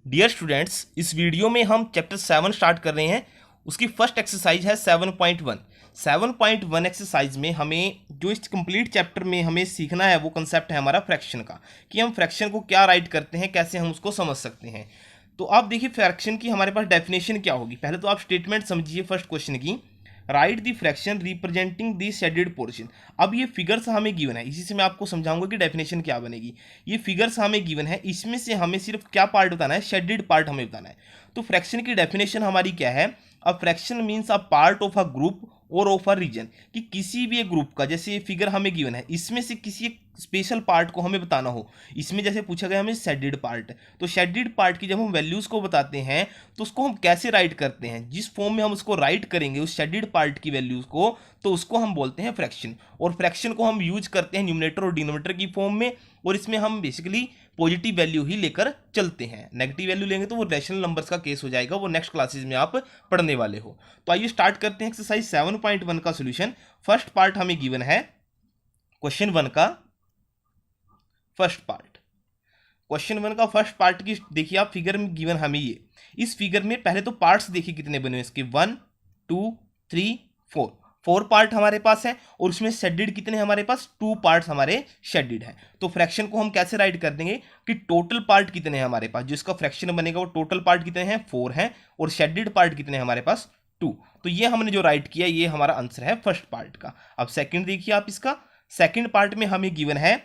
Dear students, इस video में हम चैप्टर 7 स्टार्ट कर रहे हैं। उसकी फर्स्ट एक्सरसाइज है 7.1। 7.1 एक्सरसाइज में हमें जो इस कंप्लीट चैप्टर में हमें सीखना है वो कंसेप्ट है हमारा फ्रैक्शन का, कि हम फ्रैक्शन को क्या राइट करते हैं, कैसे हम उसको समझ सकते हैं। तो आप देखिए फ्रैक्शन की हमारे पास डेफिनेशन क्या होगी। पहले तो आप स्टेटमेंट समझिए फर्स्ट क्वेश्चन की। Right the fraction representing the shaded portion. अब ये फिगर्स हमें गिवन है, इसी से मैं आपको समझाऊंगा कि डेफिनेशन क्या बनेगी। ये फिगर्स हमें गिवन है, इसमें से हमें सिर्फ क्या पार्ट बताना है, शेडेड पार्ट हमें बताना है। तो फ्रैक्शन की डेफिनेशन हमारी क्या है। A fraction means a part of a group और ऑफ अ रीजन, कि किसी भी एक ग्रुप का, जैसे ये फिगर हमें गिवन है, इसमें से किसी एक स्पेशल पार्ट को हमें बताना हो। इसमें जैसे पूछा गया हमें शेडेड पार्ट, तो शेडेड पार्ट की जब हम वैल्यूज को बताते हैं तो उसको हम कैसे राइट करते हैं, जिस फॉर्म में हम उसको राइट करेंगे उस शेडेड पार्ट की वैल्यूज को, तो उसको हम बोलते हैं फ्रैक्शन। और फ्रैक्शन को हम यूज करते हैं न्यूमरेटर और डिनोमिनेटर की फॉर्म में, और इसमें हम बेसिकली पॉजिटिव वैल्यू ही लेकर चलते हैं। नेगेटिव वैल्यू लेंगे तो वो रैशनल नंबर्स का केस हो जाएगा, वो नेक्स्ट क्लासेस में आप पढ़ने वाले हो। तो आइए स्टार्ट करते हैं एक्सरसाइज 7.1 का सॉल्यूशन। फर्स्ट पार्ट हमें गिवन है क्वेश्चन 1 का फर्स्ट पार्ट। क्वेश्चन 1 का फर्स्ट पार्ट की देखिए आप, फिगर में गिवन हमें ये। इस फिगर में पहले तो पार्ट्स देखिए कितने बने हुए इसके, 1 2 3 4। 4 पार्ट हमारे पास है, और उसमें शेडेड कितने हमारे पास, 2 पार्ट्स हमारे शेडेड हैं। तो फ्रैक्शन को हम कैसे राइट कर देंगे कि टोटल पार्ट कितने हैं हमारे पास, जिसका फ्रैक्शन बनेगा वो टोटल पार्ट कितने हैं, 4 हैं, और शेडेड पार्ट कितने हैं हमारे पास, 2। तो ये हमने जो राइट किया ये हमारा आंसर है फर्स्ट पार्ट का। अब सेकंड देखिए आप इसका। सेकंड पार्ट में हमें गिवन है,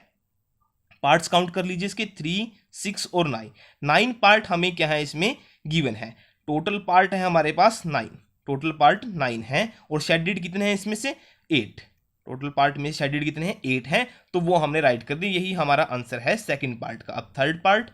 पार्ट्स काउंट कर लीजिए इसके, 3 6 और 9। 9 पार्ट हमें क्या है इसमें गिवन है। टोटल पार्ट है हमारे पास 9, टोटल पार्ट 9 है, और शेडेड कितने हैं इसमें से, 8। टोटल पार्ट में शेडेड कितने हैं, 8 हैं, तो वो हमने राइट कर दी। यही हमारा आंसर है सेकंड पार्ट का। अब थर्ड पार्ट।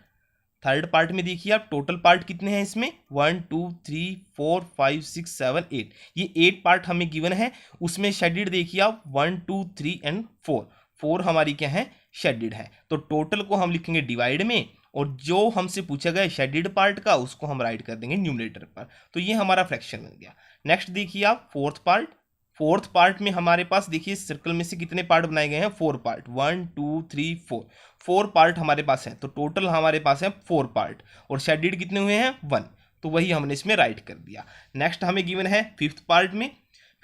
थर्ड पार्ट में देखिए आप, टोटल पार्ट कितने हैं इसमें, 1 2 3 4 5 6 7 8। ये 8 पार्ट हमें गिवन है, उसमें शेडेड देखिए आप 1 2 3 एंड 4। 4 हमारी क्या है, शेडेड है। तो टोटल को हम लिखेंगे डिवाइड में, और जो हमसे पूछा गया शेडेड पार्ट का उसको हम राइट कर देंगे न्यूमरेटर पर। तो ये हमारा फ्रैक्शन बन गया। नेक्स्ट देखिए आप फोर्थ पार्ट। फोर्थ पार्ट में हमारे पास देखिए सर्कल में से कितने पार्ट बनाए गए हैं, 4 पार्ट, 1 2 3 4। 4 पार्ट हमारे पास है, तो टोटल हमारे पास है 4 पार्ट, और शेडेड कितने हुए हैं, 1। तो वही हमने इसमें राइट कर दिया। नेक्स्ट हमें गिवन है फिफ्थ पार्ट में।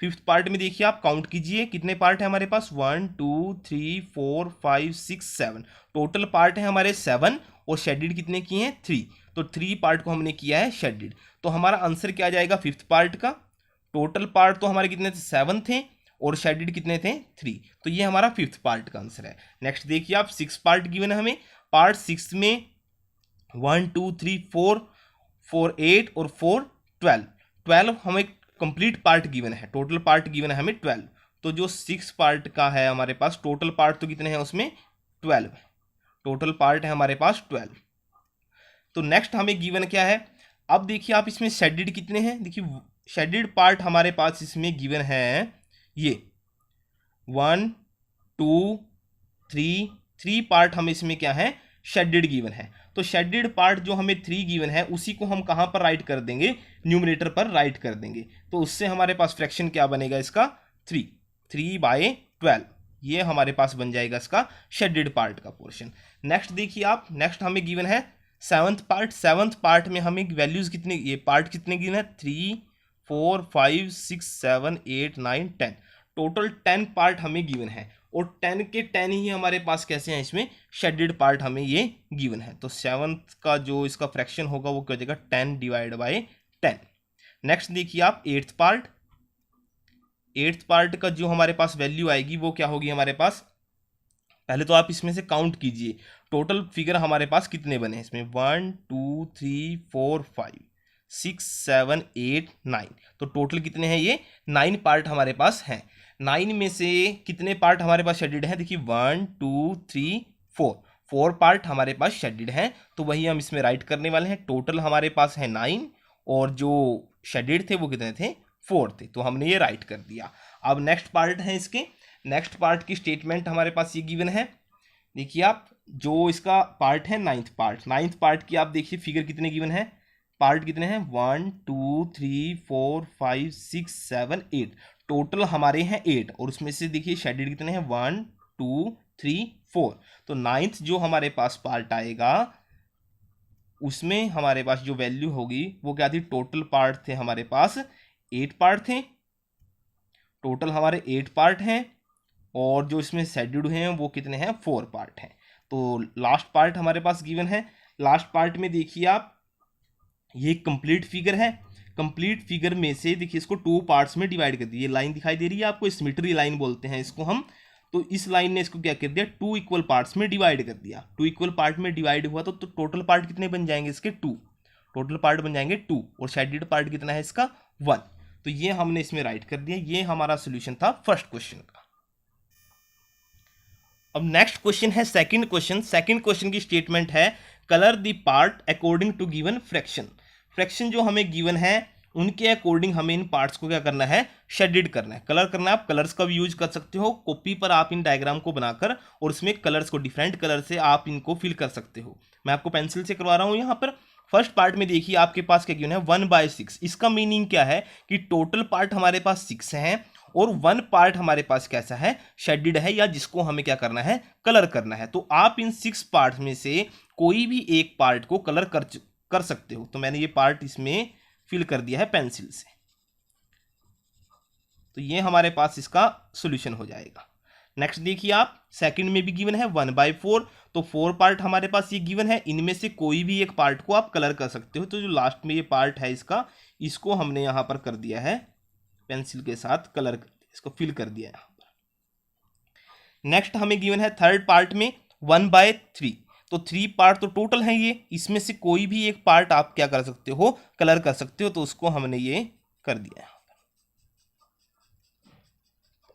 फिफ्थ पार्ट में देखिए आप काउंट कीजिए कितने पार्ट है हमारे पास, 1 2 3 4 5 6 7। टोटल पार्ट है हमारे 7, और शेडेड कितने किए हैं, 3। तो 3 पार्ट को हमने किया है शेडेड। तो हमारा आंसर क्या आ जाएगा फिफ्थ पार्ट का। टोटल पार्ट तो हमारे कितने थे, 7 थे, और शेडेड कितने थे, 3। तो ये हमारा फिफ्थ पार्ट का आंसर है। नेक्स्ट देखिए आप, 6 पार्ट गिवन है हमें। पार्ट 6 में 1 2 3 4 4 8 और 4 12। 12 हमें कंप्लीट पार्ट गिवन है, टोटल पार्ट गिवन है हमें 12। तो जो 6 पार्ट का है हमारे पास, टोटल पार्ट तो कितने हैं उसमें, 12। टोटल पार्ट है हमारे पास 12। तो नेक्स्ट हमें गिवन क्या है। अब देखिए आप इसमें शेडेड कितने हैं, देखिए शेडेड पार्ट हमारे पास इसमें गिवन है ये 1 2 3। 3 पार्ट हमें इसमें क्या है, शेडेड गिवन है। तो शेडेड पार्ट जो हमें 3 गिवन है उसी को हम कहां पर राइट कर देंगे, न्यूमरेटर पर राइट कर देंगे। तो उससे हमारे पास फ्रैक्शन क्या बनेगा इसका, 3। 3/12 ये हमारे पास बन जाएगा इसका शेडेड पार्ट का पोर्शन। नेक्स्ट देखिए आप, नेक्स्ट हमें गिवन है सेवंथ पार्ट। सेवंथ पार्ट में हमें वैल्यूज कितने, ये पार्ट कितने गिवन है, 3 4 5 6 7 8 9 10। टोटल 10 पार्ट हमें गिवन है, और 10 के 10 ही हमारे पास कैसे हैं इसमें, शेडेड पार्ट हमें ये गिवन है। तो सेवंथ का जो इसका फ्रैक्शन होगा वो क्या हो जाएगा, 10/10। नेक्स्ट देखिए आप एट्थ पार्ट। एट्थ पार्ट का जो हमारे पास वैल्यू आएगी वो क्या होगी हमारे पास, पहले तो आप इसमें से काउंट कीजिए टोटल फिगर हमारे पास कितने बने इसमें, 1 2 3 4 5 6 7 8 9। तो टोटल कितने हैं ये, 9 पार्ट हमारे पास हैं। 9 में से कितने पार्ट हमारे पास शेडेड हैं, देखिए 1 2 3 4। 4 पार्ट हमारे पास शेडेड हैं, तो वही हम इसमें राइट करने वाले हैं। टोटल हमारे पास है 9, और जो शेडेड थे वो कितने थे, 4 थे। तो हमने ये राइट कर दिया। अब नेक्स्ट पार्ट है इसके। नेक्स्ट पार्ट की स्टेटमेंट हमारे पास ये गिवन है। देखिए आप, जो इसका पार्ट है नाइन्थ पार्ट, नाइन्थ पार्ट की आप देखिए फिगर कितने गिवन है, पार्ट कितने हैं, 1 2 3 4 5 6 7 8। टोटल हमारे हैं 8, और उसमें से देखिए शेडेड कितने हैं, 1 2 3 4। तो नाइन्थ जो हमारे पास पार्ट आएगा उसमें हमारे पास जो वैल्यू होगी वो क्या थी, टोटल पार्ट थे हमारे पास 8 पार्ट थे, टोटल हमारे 8 पार्ट हैं, और जो इसमें शेड्यूल्ड हैं वो कितने हैं, 4 पार्ट हैं। तो लास्ट पार्ट हमारे पास गिवन है। लास्ट पार्ट में देखिए आप, ये कंप्लीट फिगर है, कंप्लीट फिगर में से देखिए इसको 2 पार्ट्स में डिवाइड कर दिया। ये लाइन दिखाई दे रही है आपको, सिमेट्री लाइन बोलते हैं इसको हम। तो इस लाइन ने इसको क्या कर दिया, 2 इक्वल पार्ट्स में डिवाइड कर दिया। 2 इक्वल पार्ट में डिवाइड हुआ तो टोटल पार्ट कितने बन जाएंगे इसके, 2। टोटल पार्ट बन जाएंगे 2, और शेडेड पार्ट कितना है इसका, 1। तो ये हमने इसमें राइट कर दिया। ये हमारा सोल्यूशन था फर्स्ट क्वेश्चन का। अब नेक्स्ट क्वेश्चन है सेकंड क्वेश्चन। सेकंड क्वेश्चन की स्टेटमेंट है colour the part according to given fraction. Fraction जो हमें गिवन है उनके अकॉर्डिंग हमें इन पार्ट्स को क्या करना है, शेडेड करना है, कलर करना है। आप कलर्स का भी यूज कर सकते हो, कॉपी पर आप इन डायग्राम को बनाकर और उसमें कलर्स को डिफरेंट कलर से आप इनको फिल कर सकते हो। मैं आपको पेंसिल से करवा रहा हूं। यहाँ पर फर्स्ट पार्ट में देखिए आपके पास क्या गिवन है, 1/6। इसका मीनिंग क्या है कि टोटल पार्ट हमारे पास 6 हैं और 1 पार्ट हमारे पास कैसा है, शेडेड है, या जिसको हमें क्या करना है, कलर करना है। तो आप इन 6 पार्ट्स में से कोई भी एक पार्ट को कलर कर सकते हो। तो मैंने ये पार्ट इसमें फिल कर दिया है पेंसिल से। तो ये हमारे पास इसका सॉल्यूशन हो जाएगा। नेक्स्ट देखिए आप, सेकंड में भी गिवन है 1/4। तो 4 पार्ट हमारे पास ये गिवन है, इनमें से कोई भी एक पार्ट को आप कलर कर सकते हो। तो जो लास्ट में ये पार्ट है इसका, इसको हमने यहां पर कर दिया है पेंसिल के साथ कलर कर दिया, इसको फिल कर दिया यहां पर। नेक्स्ट हमें गिवन है थर्ड पार्ट में 1/3। तो 3 पार्ट तो टोटल है ये, इसमें से कोई भी एक पार्ट आप क्या कर सकते हो, कलर कर सकते हो। तो उसको हमने ये कर दिया है।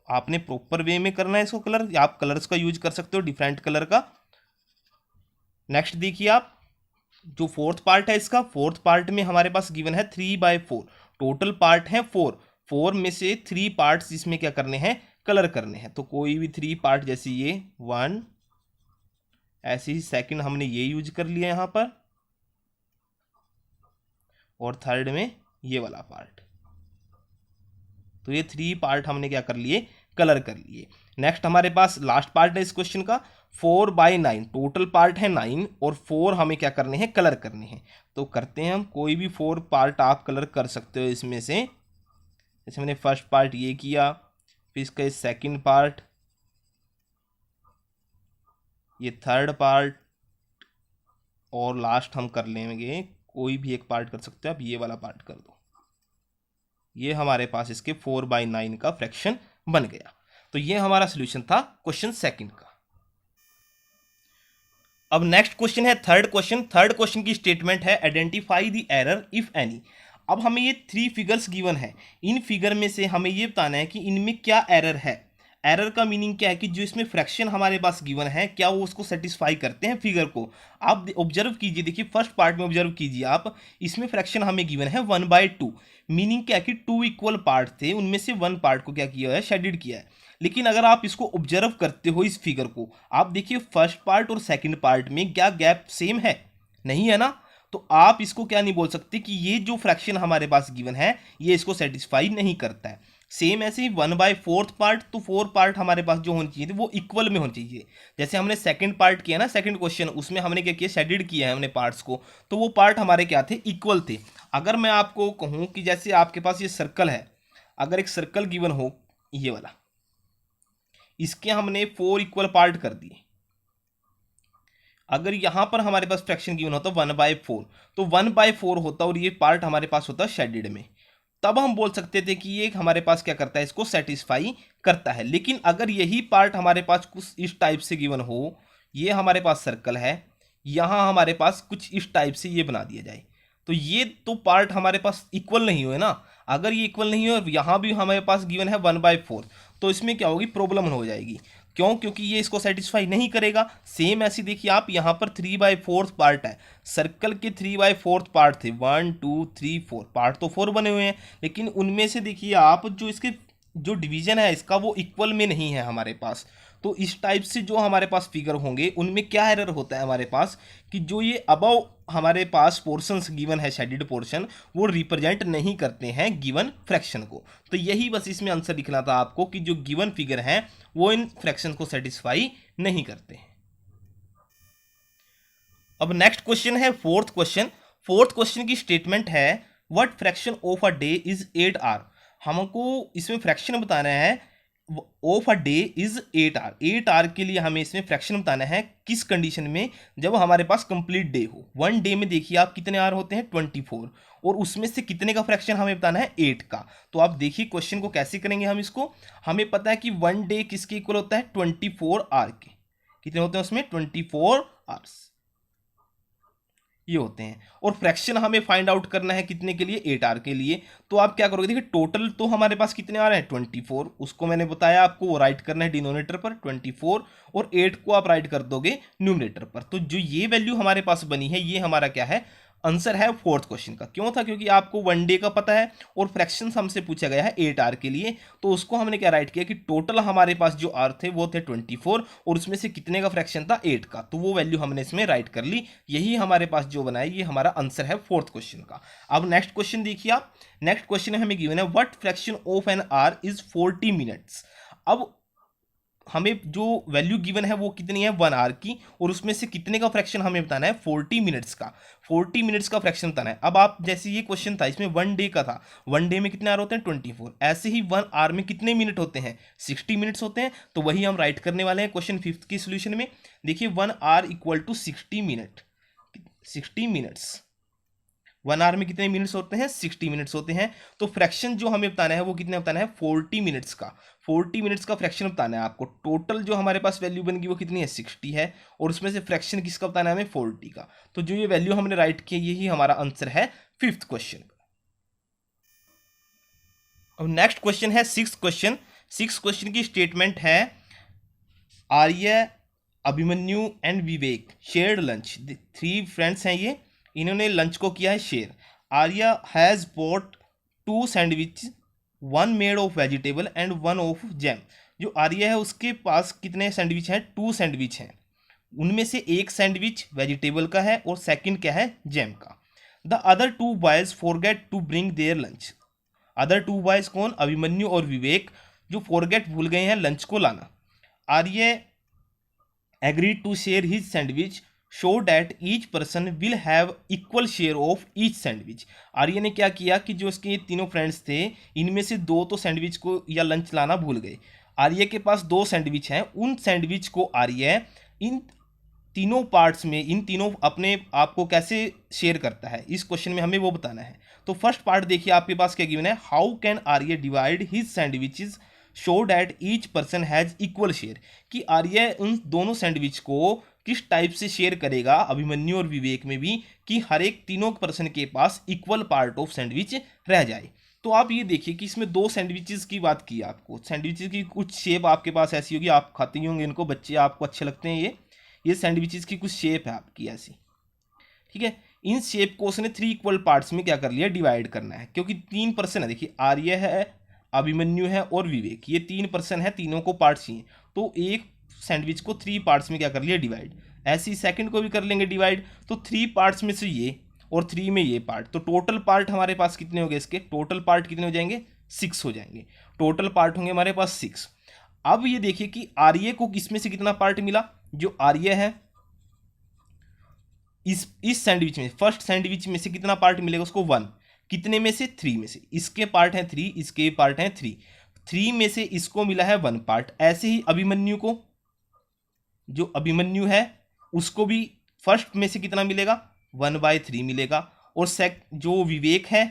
आपने प्रॉपर वे में करना है इसको कलर, या आप कलर्स का यूज कर सकते हो डिफरेंट कलर का। नेक्स्ट देखिए आप, जो फोर्थ पार्ट है इसका, फोर्थ पार्ट में हमारे पास गिवन है 3/4। टोटल पार्ट है 4 में से 3 पार्ट्स इसमें क्या करने हैं, कलर करने हैं। तो कोई भी 3 पार्ट, जैसे ये 1, ऐसे ही सेकंड हमने ये यूज कर लिया यहां पर, और थर्ड में ये वाला पार्ट। तो ये 3 पार्ट हमने क्या कर लिए, कलर कर लिए। नेक्स्ट हमारे पास लास्ट पार्ट है इस क्वेश्चन का, 4/9। टोटल पार्ट है 9 और 4 हमें क्या करने हैं, कलर करने हैं। तो करते हैं हम, कोई भी 4 पार्ट आप कलर कर सकते हो इसमें से। जैसे मैंने फर्स्ट पार्ट ये किया, फिर इसका सेकंड पार्ट, ये थर्ड पार्ट, और लास्ट हम कर लेंगे, कोई भी एक पार्ट कर सकते हो आप, ये वाला पार्ट कर दो। ये हमारे पास इसके 4/9 का फ्रैक्शन बन गया। तो ये हमारा सॉल्यूशन था क्वेश्चन सेकंड का। अब नेक्स्ट क्वेश्चन है थर्ड क्वेश्चन। थर्ड क्वेश्चन की स्टेटमेंट है identify the error if any. अब हमें ये 3 फिगर्स गिवन है, इन फिगर में से हमें ये बताना है कि इनमें क्या एरर है। एरर का मीनिंग क्या है कि जो इसमें फ्रैक्शन हमारे पास गिवन है, क्या वो उसको सेटिस्फाई करते हैं फिगर को। आप ऑब्जर्व कीजिए, देखिए फर्स्ट पार्ट में ऑब्जर्व कीजिए आप, इसमें फ्रैक्शन हमें गिवन है 1/2। मीनिंग क्या है कि 2 इक्वल पार्ट थे, उनमें से 1 पार्ट को क्या किया है, शेडेड किया है। लेकिन अगर आप इसको ऑब्जर्व करते हो इस फिगर को, आप देखिए फर्स्ट पार्ट और सेकंड पार्ट में क्या गैप सेम है, नहीं है ना। तो आप इसको क्या नहीं बोल सकते कि ये जो फ्रैक्शन हमारे पास गिवन है ये इसको सेटिस्फाई नहीं करता है। सेम ऐसे ही 1/4 पार्ट, तो 4 पार्ट हमारे पास जो होनी चाहिए थे वो इक्वल में होनी चाहिए। जैसे हमने सेकंड पार्ट किया ना, सेकंड क्वेश्चन, उसमें हमने क्या किया, शेडेड किया है हमने पार्ट्स को, तो वो पार्ट हमारे क्या थे, इक्वल थे। अगर मैं आपको कहूं कि जैसे आपके पास ये सर्कल है, अगर एक सर्कल गिवन हो ये वाला, इसके हमने 4 इक्वल पार्ट कर दिए। अगर यहां पर हमारे पास फ्रैक्शन गिवन होता 1/4, तो 1/4 होता और ये पार्ट हमारे पास होता शेडेड में, तब हम बोल सकते थे कि ये हमारे पास क्या करता है, इसको सेटिस्फाई करता है। लेकिन अगर यही पार्ट हमारे पास कुछ इस टाइप से गिवन हो, ये हमारे पास सर्कल है, यहाँ हमारे पास कुछ इस टाइप से ये बना दिया जाए, तो ये तो पार्ट हमारे पास इक्वल नहीं हुए ना। अगर ये इक्वल नहीं हो और यहाँ भी हमारे पास गिवन है 1/4, तो इसमें क्या होगी, प्रॉब्लम हो जाएगी। क्यों, क्योंकि ये इसको सेटिस्फाई नहीं करेगा। सेम ऐसी देखिए आप, यहाँ पर 3/4 पार्ट है, सर्कल के 3/4 पार्ट थे, 1 2 3 4 पार्ट तो 4 बने हुए हैं, लेकिन उनमें से देखिए आप जो इसके जो डिवीजन है इसका वो इक्वल में नहीं है हमारे पास। तो इस टाइप से जो हमारे पास फिगर होंगे उनमें क्या एरर होता है हमारे पास, कि जो ये अबव हमारे पास पोर्शंस गिवन है, शेडेड पोर्शन, वो रिप्रेजेंट नहीं करते हैं गिवन फ्रैक्शन को। तो यही बस इसमें आंसर लिखना था आपको कि जो गिवन फिगर है वो इन फ्रैक्शन को सेटिस्फाई नहीं करते हैं। अब नेक्स्ट क्वेश्चन है फोर्थ क्वेश्चन। फोर्थ क्वेश्चन की स्टेटमेंट है what fraction of a day is 8 hour. हमको इसमें फ्रैक्शन बताना है of a day is 8 hour. 8 hour के लिए हमें इसमें फ्रैक्शन बताना है किस कंडीशन में, जब हमारे पास कंप्लीट डे हो। वन डे में देखिए आप कितने आवर होते हैं 24, और उसमें से कितने का फ्रैक्शन हमें बताना है 8 का। तो आप देखिए क्वेश्चन को कैसे करेंगे हम इसको। हमें पता है कि वन डे किसके इक्वल होता है 24 आवर के। कितने होते हैं उसमें 24 आवर्स ये होते हैं। और फ्रैक्शन हमें फाइंड आउट करना है कितने के लिए 8 आवर के लिए। तो आप क्या करोगे, देखिए टोटल तो हमारे पास कितने आ रहे हैं 24, उसको मैंने बताया आपको वो राइट करना है डिनोमिनेटर पर 24, और 8 को आप राइट कर दोगे न्यूमरेटर पर। तो जो ये वैल्यू हमारे पास बनी है ये हमारा क्या है, आंसर है फोर्थ क्वेश्चन का। क्यों था, क्योंकि आपको वन डे का पता है और फ्रैक्शन हमसे पूछा गया है 8 आवर के लिए। तो उसको हमने क्या राइट किया कि टोटल हमारे पास जो आवर थे वो थे 24, और उसमें से कितने का फ्रैक्शन था 8 का। तो वो वैल्यू हमने इसमें राइट कर ली। यही हमारे पास जो बना है ये हमारा आंसर है फोर्थ क्वेश्चन का। अब नेक्स्ट क्वेश्चन देखिए आप। नेक्स्ट क्वेश्चन हमें गिवन है what fraction of an hour is 40 minutes. अब हमें जो वैल्यू गिवन है वो कितनी है 1 आवर की, और उसमें से कितने का फ्रैक्शन हमें बताना है 40 मिनट्स का। 40 मिनट्स का फ्रैक्शन बताना है। अब आप जैसे ये क्वेश्चन था इसमें वन डे का था, वन डे में कितने आवर होते हैं 24, ऐसे ही 1 आवर में कितने मिनट होते हैं 60 मिनट्स होते हैं। तो वही हम राइट करने वाले हैं क्वेश्चन फिफ्थ की सोल्यूशन में। देखिए 1 hour equal to 60 minute, 60 minutes. 1 hour में कितने मिनट्स होते हैं 60 मिनट्स होते हैं। तो फ्रैक्शन जो हमें बताना है वो कितने बताना है 40 मिनट्स का। 40 मिनट्स का फ्रैक्शन बताना है आपको। टोटल जो हमारे पास वैल्यू बन गई वो कितनी है 60 है, और उसमें से फ्रैक्शन किसका बताना है हमें 40 का। तो जो ये वैल्यू हमने राइट की यही हमारा आंसर है फिफ्थ क्वेश्चन का। अब नेक्स्ट क्वेश्चन है सिक्स्थ क्वेश्चन। सिक्स्थ क्वेश्चन की स्टेटमेंट है Arya, Abhimanyu and Vivek shared lunch. 3 friends हैं ये, इन्होंने लंच को किया है share. Arya has bought 2 sandwich, 1 made of vegetable and 1 of jam. जो आर्या है उसके पास कितने सैंडविच हैं 2 सैंडविच हैं, उनमें से एक सैंडविच वेजिटेबल का है और सेकंड क्या है जैम का। The other 2 boys forget to bring their lunch. Other 2 boys कौन, अभिमन्यु और विवेक, जो फॉरगेट भूल गए हैं लंच को लाना। आर्य agreed to share his sandwich so that each person will have equal share of each sandwich। आर्य ने क्या किया कि जो उसके तीनों फ्रेंड्स थे इनमें से 2 तो सैंडविच को या लंच लाना भूल गए। आर्य के पास 2 सैंडविच हैं, उन सैंडविच को आर्य इन तीनों पार्ट्स में, इन तीनों अपने आप को कैसे शेयर करता है इस क्वेश्चन में हमें वो बताना है। तो फर्स्ट पार्ट देखिए आपके पास क्या गिवन है, how can Arya divide his sandwiches show that each person has equal share. कि आर्य उन दोनों सैंडविच को किस टाइप से शेयर करेगा अभिमन्यु और विवेक में भी, कि हर एक तीनों पर्सन के पास इक्वल पार्ट ऑफ सैंडविच रह जाए। तो आप ये देखिए कि इसमें 2 सैंडविचेस की बात की आपको। सैंडविचेस की कुछ शेप आपके पास ऐसी होगी, आप खाते ही होंगे इनको, बच्चे आपको अच्छे लगते हैं ये सैंडविचेस की कुछ शेप है आपकी ऐसी, ठीक है। इन शेप को उसने 3 इक्वल पार्ट्स में क्या कर लिया, डिवाइड करना है। क्योंकि 3 पर्सन है, देखिए आर्य है, अभिमन्यु है और विवेक, ये 3 पर्सन है, तीनों को पार्ट्स चाहिए। तो एक सैंडविच को 3 पार्ट्स में क्या कर लिया डिवाइड। ऐसे ही सेकंड को भी कर लेंगे डिवाइड। तो 3 पार्ट्स में से ये और 3 में ये पार्ट, तो टोटल पार्ट हमारे पास कितने हो गए, इसके टोटल पार्ट कितने हो जाएंगे 6 हो जाएंगे। टोटल पार्ट होंगे हमारे पास 6। अब ये देखिए कि आर्य को किसमें से कितना पार्ट मिला, जो आर्य है इस सैंडविच में, फर्स्ट सैंडविच में से कितना पार्ट मिलेगा उसको 1, कितने में से 3 में से। इसके पार्ट हैं 3, इसके पार्ट हैं 3 में से इसको मिला है 1 पार्ट। ऐसे ही अभिमन्यु को, जो अभिमन्यु है उसको भी फर्स्ट में से कितना मिलेगा 1/3 मिलेगा, और जो विवेक है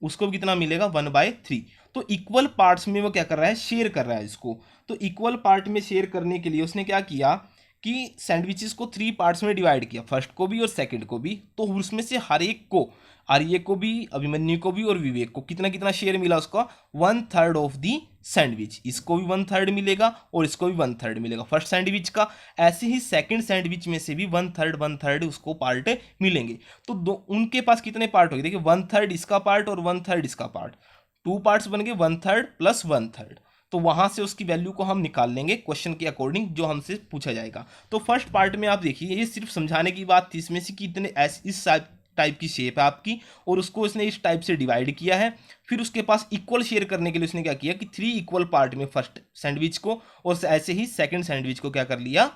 उसको भी कितना मिलेगा 1/3। तो इक्वल पार्ट्स में वो क्या कर रहा है, शेयर कर रहा है इसको। तो इक्वल पार्ट में शेयर करने के लिए उसने क्या किया कि सैंडविचेस को 3 पार्ट्स में डिवाइड किया, फर्स्ट को भी और सेकंड को भी। तो उसमें से हर एक को, आर्य को भी, अभिमन्यु को भी और विवेक को कितना कितना शेयर मिला उसका 1/3 ऑफ दी सैंडविच। इसको भी 1/3 मिलेगा और इसको भी 1/3 मिलेगा फर्स्ट सैंडविच का। ऐसे ही सेकंड सैंडविच में से भी 1/3 उसको पार्ट मिलेंगे। तो उनके पास कितने पार्ट हो गए, देखिए 1/3 इसका पार्ट और 1/3 इसका पार्ट, 2 पार्ट्स बन गए 1/3 प्लस 1/3। तो वहां से उसकी वैल्यू को हम निकाल लेंगे क्वेश्चन के अकॉर्डिंग जो हमसे पूछा जाएगा। तो फर्स्ट पार्ट में आप देखिए ये सिर्फ समझाने की बात थी, इसमें से कि इतने इस टाइप की शेप है आपकी, और उसको इसने इस टाइप से डिवाइड किया है। फिर उसके पास इक्वल शेयर करने के लिए उसने क्या किया कि 3 इक्वल पार्ट में फर्स्ट सैंडविच को, और ऐसे ही सेकंड सैंडविच को क्या कर लिया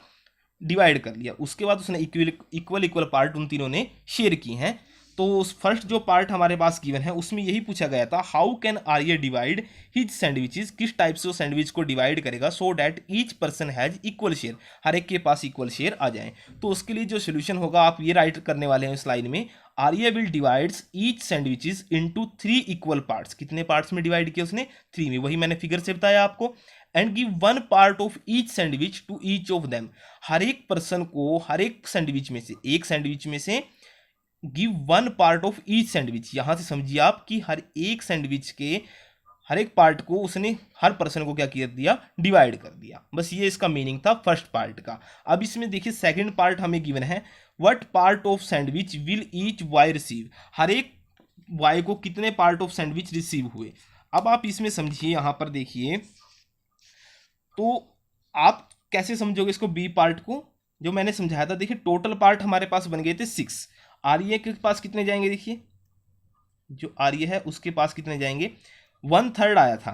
डिवाइड कर लिया, उसके बाद उसने इक्वल इक्वल पार्ट उन तीनों ने शेयर की हैं। तो उस फर्स्ट जो पार्ट हमारे पास गिवन है उसमें यही पूछा गया था, how can Arya divide his sandwiches, किस टाइप से वो सैंडविच को डिवाइड करेगा so that each person has equal share, हर एक के पास इक्वल शेयर आ जाए। तो उसके लिए जो सोल्यूशन होगा आप ये राइट करने वाले हैं इस लाइन में, Arya will divides each sandwiches into 3 equal parts. कितने पार्ट्स में डिवाइड किया उसने? 3 में, वही मैंने फिगर से बताया आपको। And give 1 part of each sandwich to each of them, हर एक पर्सन को हर एक सैंडविच में से, एक सैंडविच में से give 1 part of each sandwich. यहां से समझिए आप कि हर एक सैंडविच के हर एक पार्ट को उसने हर पर्सन को क्या कर दिया? डिवाइड कर दिया। बस ये इसका मीनिंग था फर्स्ट पार्ट का। अब इसमें देखिए सेकंड पार्ट हमें गिवन है, what part of sandwich will each boy receive, हर एक बॉय को कितने पार्ट ऑफ सैंडविच रिसीव हुए। अब आप इसमें समझिए, यहां पर देखिए, तो आप कैसे समझोगे इसको बी पार्ट को, जो मैंने समझाया था। देखिए टोटल पार्ट हमारे पास बन गए थे 6, आर्य के पास कितने जाएंगे? देखिए जो आर्य है उसके पास कितने जाएंगे? 1/3 आया था,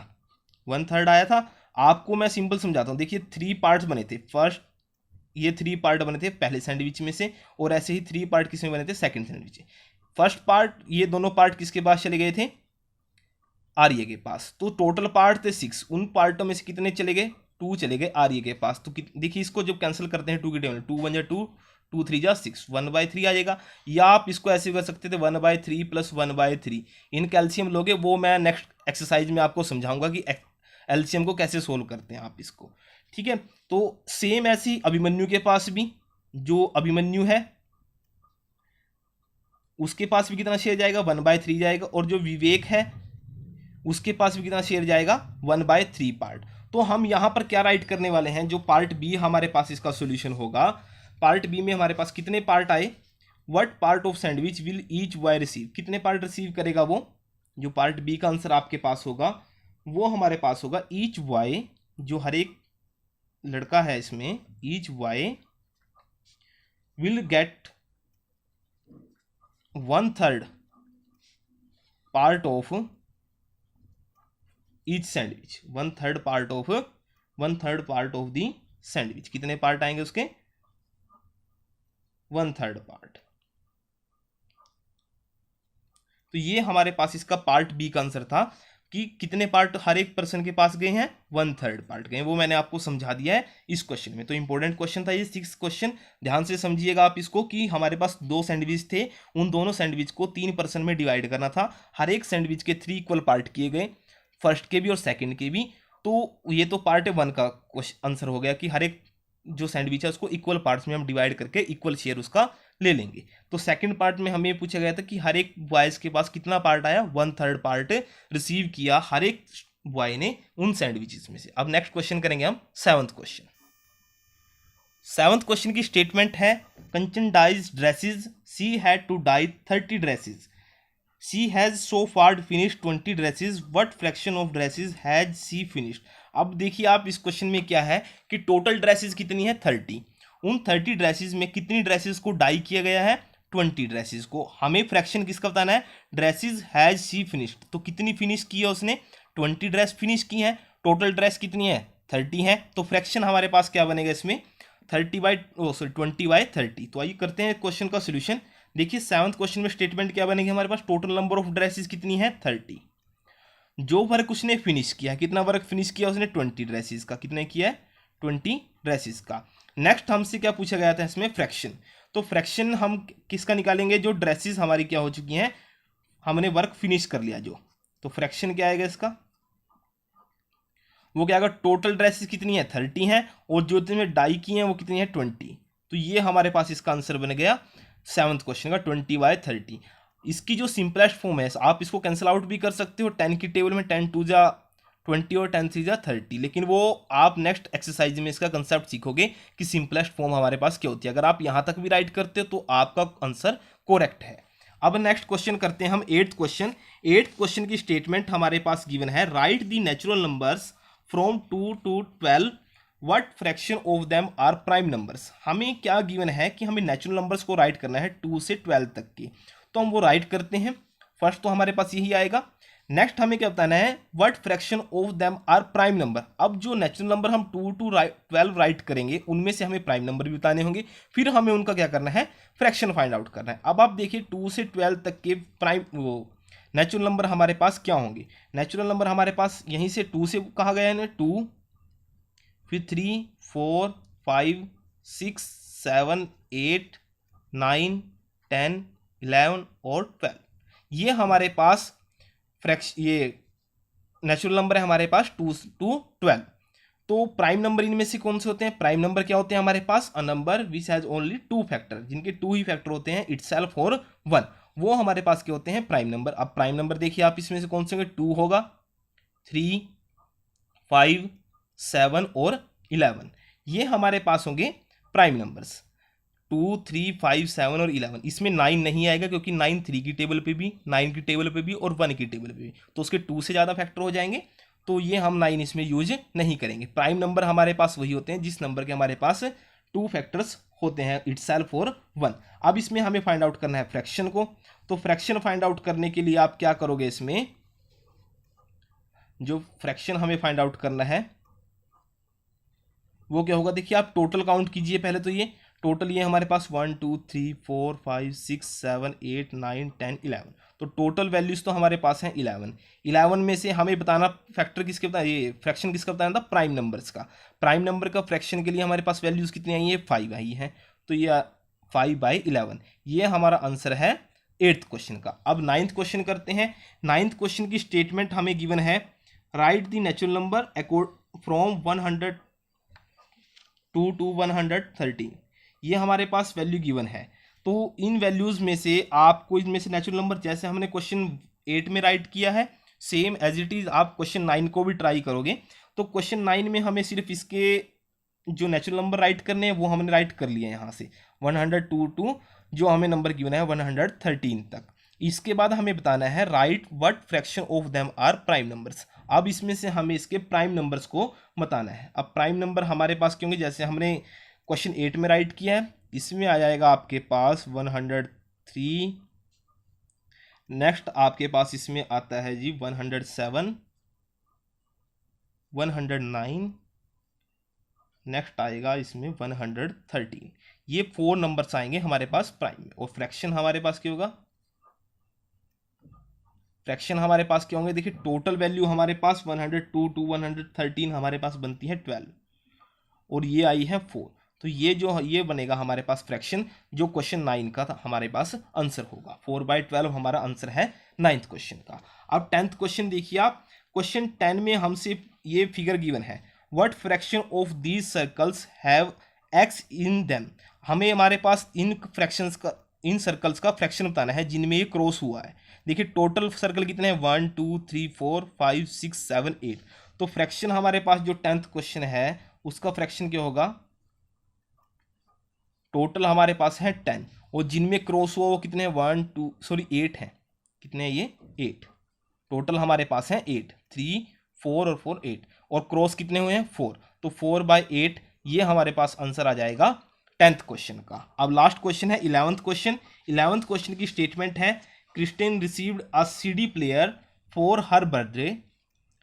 1/3 आया था। आपको मैं सिंपल समझाता हूँ, देखिए 3 पार्ट्स बने थे, फर्स्ट ये 3 पार्ट बने थे पहले सैंडविच में से, और ऐसे ही 3 पार्ट किसमें बने थे? सेकंड सैंडविच में। फर्स्ट पार्ट ये दोनों पार्ट किसके पास चले गए थे? आर्य के पास। तो टोटल पार्ट थे 6, उन पार्टों में से कितने चले गए? 2 चले गए आर्य के पास। तो देखिए इसको जब कैंसिल करते हैं 2 की टेबल, 2 1 जा 2, 2 3 जा 6, 1/3 आ जाएगा। या आप इसको ऐसे कर सकते थे 1/3 प्लस 1/3। इन कैल्शियम लोगे, वो मैं नेक्स्ट एक्सरसाइज में आपको समझाऊंगा कि एलसीएम को कैसे सोल्व करते हैं आप इसको, ठीक है। तो सेम ऐसी अभिमन्यु के पास भी, जो अभिमन्यु है उसके पास भी कितना शेयर जाएगा? 1/3 जाएगा। और जो विवेक है उसके पास भी कितना शेयर जाएगा? 1/3 पार्ट। तो हम यहां पर क्या राइट करने वाले हैं, जो पार्ट बी हमारे पास इसका सॉल्यूशन होगा, पार्ट बी में हमारे पास कितने पार्ट आए? What part of sandwich will each boy receive, कितने पार्ट रिसीव करेगा वो? जो पार्ट बी का आंसर आपके पास होगा वो हमारे पास होगा ईच बॉय, जो हर एक लड़का है इसमें, each boy will get 1/3 part of each sandwich, 1/3 part of 1/3 part of the sandwich. कितने पार्ट आएंगे उसके? 1/3 पार्ट। तो ये हमारे पास इसका पार्ट बी का आंसर था कि कितने पार्ट हर एक पर्सन के पास गए हैं? 1/3 पार्ट गए। वो मैंने आपको समझा दिया है इस क्वेश्चन में। तो इंपॉर्टेंट क्वेश्चन था ये 6 क्वेश्चन, ध्यान से समझिएगा आप इसको, कि हमारे पास 2 सैंडविच थे, उन दोनों सैंडविच को 3 पर्सन में डिवाइड करना था, हर एक सैंडविच के 3 इक्वल पार्ट किए गए, फर्स्ट के भी और सेकंड के भी। तो ये तो पार्ट 1 का आंसर हो गया कि हर एक जो सैंडविच है उसको इक्वल पार्ट्स में हम डिवाइड करके इक्वल शेयर उसका ले लेंगे। तो सेकंड पार्ट में हमें पूछा गया था कि हर एक बॉयज के पास कितना पार्ट आया? 1/3 पार्ट रिसीव किया हर एक बॉय ने उन सैंडविचेस में से। अब नेक्स्ट क्वेश्चन करेंगे हम 7th क्वेश्चन। 7th क्वेश्चन की स्टेटमेंट है, Kanchan dyes dresses, she had to dye 30 dresses, she has so far finished 20 dresses, what fraction of dresses has she finished. अब देखिए आप इस क्वेश्चन में क्या है कि टोटल ड्रेसेस कितनी है? 30। उन 30 ड्रेसेस में कितनी ड्रेसेस को डाई किया गया है? 20 ड्रेसेस को। हमें फ्रैक्शन किसका बताना है? Dresses has she finished. तो कितनी फिनिश की है उसने? 20 ड्रेस फिनिश की है। टोटल ड्रेस कितनी है? 30 है। तो फ्रैक्शन हमारे पास क्या बनेगा इसमें? 20/30। तो आइए करते हैं क्वेश्चन का सोल्यूशन। देखिए 7th क्वेश्चन में स्टेटमेंट क्या बनेगी हमारे पास? टोटल नंबर ऑफ ड्रेसेस कितनी है? 30। जो वर्क उसने फिनिश किया, कितना वर्क फिनिश किया उसने? 20 ड्रेसेस का। कितने किया है? 20 ड्रेसेस का। नेक्स्ट हमसे क्या पूछा गया था इसमें? फ्रैक्शन। तो फ्रैक्शन हम किसका निकालेंगे? जो ड्रेसेस हमारी क्या हो चुकी हैं, हमने वर्क फिनिश कर लिया जो। तो फ्रैक्शन क्या आएगा इसका? वो क्या आएगा? टोटल ड्रेसेस कितनी है? 30 है, और जो इसमें डाई की हैं वो कितनी है? 20। तो ये हमारे पास इसका आंसर बन गया 7th क्वेश्चन का 20/30। इसकी जो सिंपलेस्ट फॉर्म है, आप इसको कैंसिल आउट भी कर सकते हो 10 की टेबल में, 10 2 जा 20 और 10 3 जा 30, लेकिन वो आप नेक्स्ट एक्सरसाइज में इसका कंसेप्ट सीखोगे कि सिंपलेस्ट फॉर्म हमारे पास क्या होती है। अगर आप यहाँ तक भी राइट करते हो तो आपका आंसर करेक्ट है। अब नेक्स्ट क्वेश्चन करते हैं हम 8th क्वेश्चन। 8th क्वेश्चन की स्टेटमेंट हमारे पास गिवन है, write the natural numbers from 2 to 12, what fraction of them are prime numbers. हमें क्या गिवन है कि हमें नेचुरल नंबर्स को राइट करना है 2 से 12 तक की। तो हम वो राइट करते हैं। फर्स्ट तो हमारे पास यही आएगा, नेक्स्ट हमें क्या बताना है, what fraction of them are prime number. अब जो नेचुरल नंबर हम 2 to 12 राइट करेंगे उनमें से हमें प्राइम नंबर भी बताने होंगे, फिर हमें उनका क्या करना है, फ्रैक्शन फाइंड आउट करना है। अब आप देखिए 2 से 12 तक के प्राइम वो नेचुरल नंबर हमारे पास क्या होंगे। नेचुरल नंबर हमारे पास यहीं से 2 से कहा गया है ना, 2, फिर 3, 4, 5, 6, 7, 8, 9, 10, 11 और 12, ये हमारे पास ये नेचुरल नंबर है हमारे पास 2 to 12। तो प्राइम नंबर इनमें से कौन से होते हैं, प्राइम नंबर क्या होते हैं हमारे पास, a number which has only 2 factor, जिनके 2 ही फैक्टर होते हैं, इटसेल्फ और 1, वो हमारे पास क्या होते हैं, प्राइम नंबर। अब प्राइम नंबर देखिए आप इसमें से कौन से होंगे, 2 होगा, 3, 5, 7 और 11, ये हमारे पास होंगे प्राइम नंबर्स। 2, 3, 5, 7 और 11, इसमें 9 नहीं आएगा क्योंकि 9 3 की टेबल पे भी, 9 की टेबल पे भी और 1 की टेबल पे भी, तो उसके 2 से ज़्यादा फैक्टर हो जाएंगे, तो ये हम 9 इसमें यूज नहीं करेंगे। प्राइम नंबर हमारे पास वही होते हैं जिस नंबर के हमारे पास 2 फैक्टर्स होते हैं, इटसेल्फ और 1। अब इसमें हमें फाइंड आउट करना है फ्रैक्शन को, तो फ्रैक्शन फाइंड आउट करने के लिए आप क्या करोगे, इसमें जो फ्रैक्शन हमें फाइंड आउट करना है वो क्या होगा, देखिए आप टोटल काउंट कीजिए पहले, तो ये टोटल ये हमारे पास 1 2 3 4 5 6 7 8 9 10 11, तो टोटल वैल्यूज तो हमारे पास हैं 11। 11 में से हमें बताना फैक्टर किसके बताना, ये फ्रैक्शन किसका बताना था, प्राइम नंबर्स का। प्राइम नंबर का फ्रैक्शन के लिए हमारे पास वैल्यूज कितनी आई है, 5 आई है, तो ये 5/11, ये हमारा आंसर है 8th क्वेश्चन का। अब 9th क्वेश्चन करते हैं। 9th क्वेश्चन की स्टेटमेंट हमें गिवन है, write the natural number accord from 102 to 113, ये हमारे पास वैल्यू गिवन है। तो इन वैल्यूज़ में से आपको इनमें से नेचुरल नंबर जैसे हमने क्वेश्चन 8 में राइट किया है, सेम एज इट इज़ आप क्वेश्चन 9 को भी ट्राई करोगे। तो क्वेश्चन 9 में हमें सिर्फ इसके जो नेचुरल नंबर राइट करने हैं वो हमने राइट कर लिए यहाँ से 102 to जो हमें नंबर गिवन है 113 तक। इसके बाद हमें बताना है write what fraction of them are prime numbers. अब इसमें से हमें इसके प्राइम नंबर्स को बताना है। अब प्राइम नंबर हमारे पास क्योंकि जैसे हमने क्वेश्चन 8 में राइट किया है, इसमें आ जाएगा आपके पास 103, नेक्स्ट आपके पास इसमें आता है जी 107, 109, नेक्स्ट आएगा इसमें 113, ये 4 नंबर्स आएंगे हमारे पास प्राइम में। और फ्रैक्शन हमारे पास क्या होगा, फ्रैक्शन हमारे पास क्या होंगे, देखिए टोटल वैल्यू हमारे पास 102 to 113 हमारे पास बनती है 12 और ये आई है 4, तो ये बनेगा हमारे पास फ्रैक्शन जो क्वेश्चन 9 का था हमारे पास आंसर होगा। 4/12 हमारा आंसर है 9th क्वेश्चन का। अब 10th क्वेश्चन देखिए आप, क्वेश्चन 10 में हमसे ये फिगर गिवन है, what fraction of these circles have x in them. हमें हमारे पास इन फ्रैक्शंस का, इन सर्कल्स का फ्रैक्शन बताना है जिनमें ये क्रॉस हुआ है। देखिए टोटल सर्कल कितने हैं, 1 2 3 4 5 6 7 8, तो फ्रैक्शन हमारे पास जो 10th क्वेश्चन है उसका फ्रैक्शन क्या होगा, टोटल हमारे पास है 10 और जिनमें क्रॉस हुआ वो कितने हैं, 8 हैं, कितने हैं ये 8, टोटल हमारे पास है 8, 3 4 और 4 8, और क्रॉस कितने हुए हैं 4, तो 4/8 ये हमारे पास आंसर आ जाएगा 10th क्वेश्चन का। अब लास्ट क्वेश्चन है 11th क्वेश्चन। 11th क्वेश्चन की स्टेटमेंट है, Christine received a CD player for her birthday,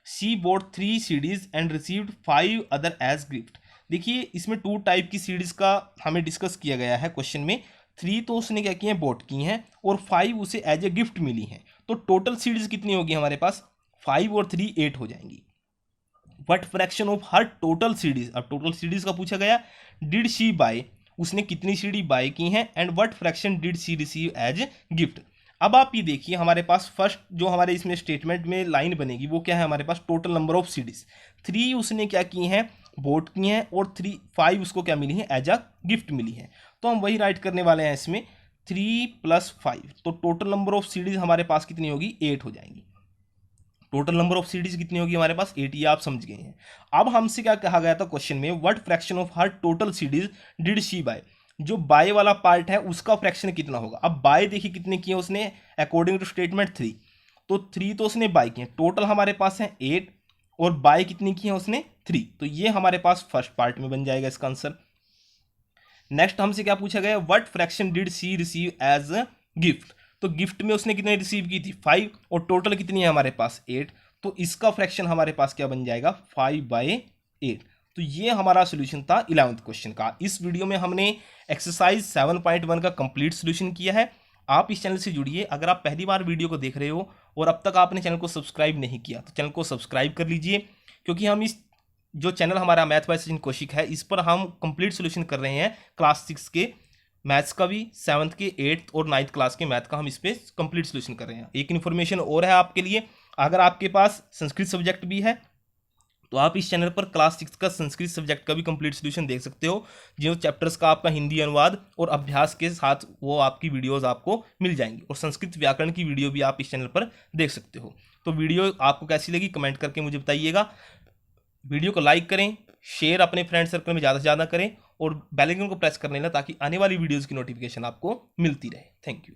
she bought 3 CDs and received 5 other as gift. देखिए इसमें 2 टाइप की सीडीज का हमें डिस्कस किया गया है क्वेश्चन में। 3 तो उसने क्या किए हैं, बोट की हैं, और 5 उसे एज ए गिफ्ट मिली हैं। तो टोटल सीडीज कितनी होगी हमारे पास, 5 और 3 8 हो जाएंगी। What fraction of her total CDs, अब टोटल सीडीज का पूछा गया, डिड शी बाय, उसने कितनी सीडी बाय की हैं, and what fraction did she receive as gift. अब आप ये देखिए हमारे पास फर्स्ट जो हमारे इसमें स्टेटमेंट में लाइन बनेगी वो क्या है, हमारे पास टोटल नंबर ऑफ सीडीज 3 उसने क्या की हैं, बोट की हैं, और 5 उसको क्या मिली है, एज अ गिफ्ट मिली है। तो हम वही राइट करने वाले हैं इसमें 3 + 5, तो टोटल नंबर ऑफ सीडीज हमारे पास कितनी होगी, 8 हो जाएंगी। टोटल नंबर ऑफ सीडीज कितनी होगी हमारे पास, 8, ये आप समझ गए हैं। अब हमसे क्या कहा गया था क्वेश्चन में, what fraction of her total CDs did she buy, जो बाय वाला पार्ट है उसका फ्रैक्शन कितना होगा। अब बाय देखिए कितने किए उसने, अकॉर्डिंग टू स्टेटमेंट 3, तो 3 तो उसने बाय किए, टोटल हमारे पास है 8, और बाय कितनी की है उसने 3, तो ये हमारे पास फर्स्ट पार्ट में बन जाएगा इसका आंसर। नेक्स्ट हमसे क्या पूछा गया, what fraction did she receive as gift, तो गिफ्ट में उसने कितने रिसीव की थी 5, और टोटल कितनी है हमारे पास 8, तो इसका फ्रैक्शन हमारे पास क्या बन जाएगा 5/8। तो ये हमारा सोल्यूशन था 11th क्वेश्चन का। इस वीडियो में हमने एक्सरसाइज 7.1 का कंप्लीट सोल्यूशन किया है। आप इस चैनल से जुड़िए। अगर आप पहली बार वीडियो को देख रहे हो और अब तक आपने चैनल को सब्सक्राइब नहीं किया तो चैनल को सब्सक्राइब कर लीजिए, क्योंकि हम इस जो चैनल हमारा मैथ बाय सचिन कौशिक है, इस पर हम कंप्लीट सोल्यूशन कर रहे हैं क्लास 6 के मैथ्स का भी, 7th के 8th और 9th क्लास के मैथ का हम इस पर कंप्लीट सोल्यूशन कर रहे हैं। एक इन्फॉर्मेशन और है आपके लिए, अगर आपके पास संस्कृत सब्जेक्ट भी है तो आप इस चैनल पर क्लास 6 का संस्कृत सब्जेक्ट का भी कंप्लीट सोल्यूशन देख सकते हो, जो चैप्टर्स का आपका हिंदी अनुवाद और अभ्यास के साथ वो आपकी वीडियोस आपको मिल जाएंगी, और संस्कृत व्याकरण की वीडियो भी आप इस चैनल पर देख सकते हो। तो वीडियो आपको कैसी लगी कमेंट करके मुझे बताइएगा। वीडियो को लाइक करें, शेयर अपने फ्रेंड सर्कल में ज़्यादा से ज़्यादा करें, और बेल आइकन को प्रेस कर लेना ताकि आने वाली वीडियोज़ की नोटिफिकेशन आपको मिलती रहे। Thank you.